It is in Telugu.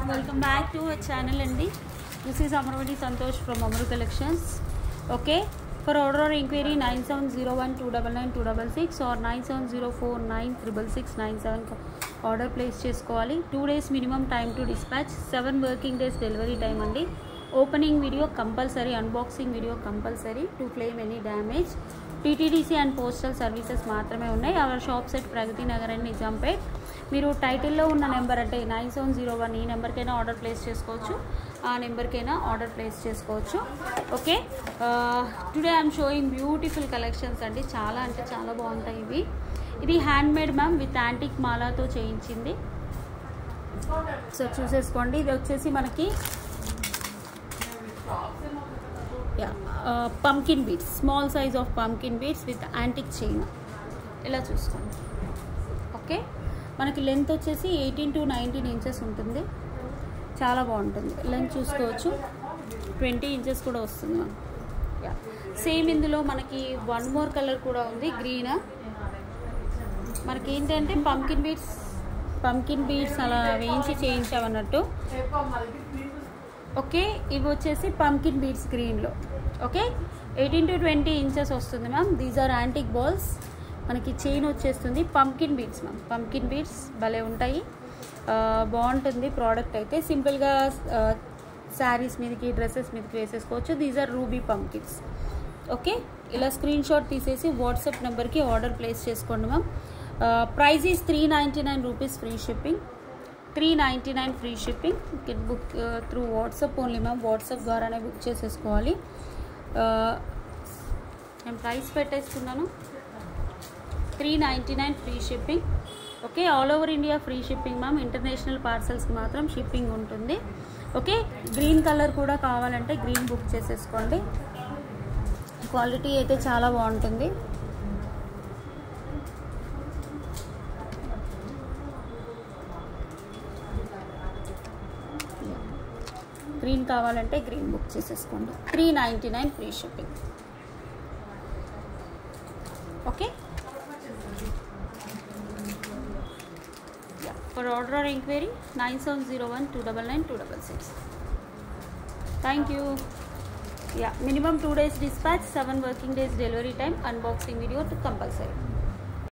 Welcome back to our channel Andy. This is Amravati Santosh from Amru Collections. Okay, for order or inquiry 9701299266 or 9704966697 order place చేసుకోవాలి. 2 days minimum time to dispatch, 7 working days delivery time అండి. Opening video compulsory, unboxing video compulsory to claim any damage. TTDC and postal services మాత్రమే ఉన్నాయి. Our shop set Pragathi Nagar and Nizampet. మీరు టైటిల్లో ఉన్న నెంబర్ అంటే 9701 ఈ నెంబర్కైనా ఆర్డర్ ప్లేస్ చేసుకోవచ్చు, ఆ నెంబర్కైనా ఆర్డర్ ప్లేస్ చేసుకోవచ్చు. Okay, today I'm showing beautiful collections అండి. చాలా అంటే చాలా బాగుంటాయి ఇవి. ఇది హ్యాండ్మేడ్ మ్యామ్ విత్ యాంటిక్ మాలాతో చేయించింది. సో చూసేసుకోండి. ఇది వచ్చేసి మనకి pumpkin beads, small size of pumpkin beads with antique chain. ఇలా చూసుకోండి. ఓకే, మనకి లెంత్ వచ్చేసి 18 to 19 ఇంచెస్ ఉంటుంది. చాలా బాగుంటుంది. లెంత్ చూసుకోవచ్చు, 20 ఇంచెస్ కూడా వస్తుంది మనం. సేమ్ ఇందులో మనకి వన్ మోర్ కలర్ కూడా ఉంది, గ్రీన్. మనకి ఏంటంటే పంకిన్ బీడ్స్ అలా వేయించి చేయించామన్నట్టు. ఓకే, ఇవి వచ్చేసి పంకిన్ బీడ్స్ గ్రీన్లో. ఓకే, 18 to 20 ఇంచెస్ వస్తుంది ma'am. These are antique balls. మనకి చైన్ వచ్చేస్తుంది. Pumpkin beads ma'am, pumpkin beads భలే ఉంటాయి. బాగుంటుంది ప్రోడక్ట్ అయితే. సింపుల్గా శారీస్ మీదకి, డ్రెస్సెస్ మీదకి వేసేసుకోవచ్చు. These are ruby pumpkins. Okay, ఇలా స్క్రీన్ షాట్ తీసేసి వాట్సాప్ నెంబర్కి ఆర్డర్ ప్లేస్ చేసుకోండి ma'am. Price is 399 rupees, free shipping. 399 free shipping. Can book through WhatsApp only ma'am. WhatsApp ద్వారానే బుక్ చేసేసుకోవాలి. నేను ప్రైస్ పెట్టేస్తున్నాను, 399 free shipping. Okay, all over India free shipping ma'am. International పార్సల్స్కి మాత్రం షిప్పింగ్ ఉంటుంది. ఓకే, గ్రీన్ కలర్ కూడా కావాలంటే గ్రీన్ బుక్ చేసేసుకోండి. క్వాలిటీ అయితే చాలా బాగుంటుంది. గ్రీన్ కావాలంటే గ్రీన్ బుక్ చేసేసుకోండి. 399 free shipping. Okay, for order or enquiry 9701299266. Thank you. Minimum 2 days dispatch, 7 working days delivery time. Unboxing video to compulsory.